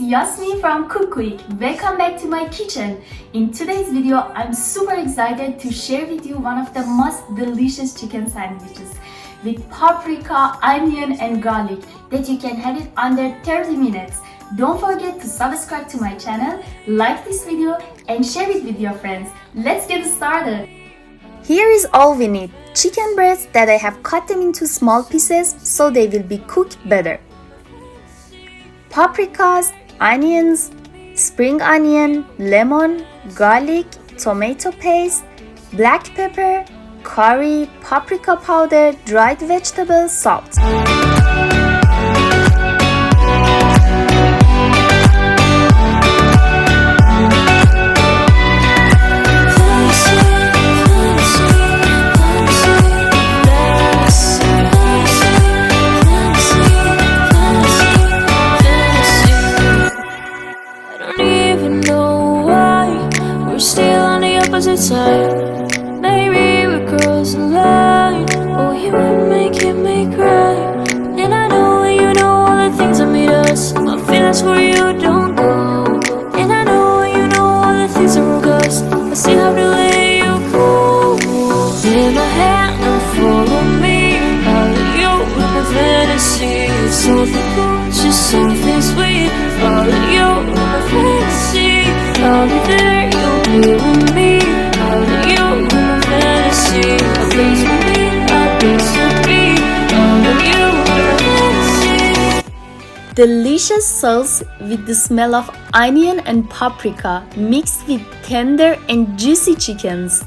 Yasmin from Cook Quick. Welcome back to my kitchen. In today's video, I'm super excited to share with you one of the most delicious chicken sandwiches with paprika, onion and garlic that you can have it under 30 minutes. Don't forget to subscribe to my channel, like this video and share it with your friends. Let's get started. Here is all we need. Chicken breasts that I have cut them into small pieces so they will be cooked better. Paprikas, onions, spring onion, lemon, garlic, tomato paste, black pepper, curry, paprika powder, dried vegetables, salt. Side. Maybe we cross the line. Oh, you were making me cry. And I know you know all the things that made us. My feelings for you don't go. And I know you know all the things that broke us. I still have to let you go. Take my hand and follow me. I'll let you in my fantasy. Something cool, just something sweet. I'll let you in my fantasy. I'll be there, you'll be with me. Delicious sauce with the smell of onion and paprika mixed with tender and juicy chickens.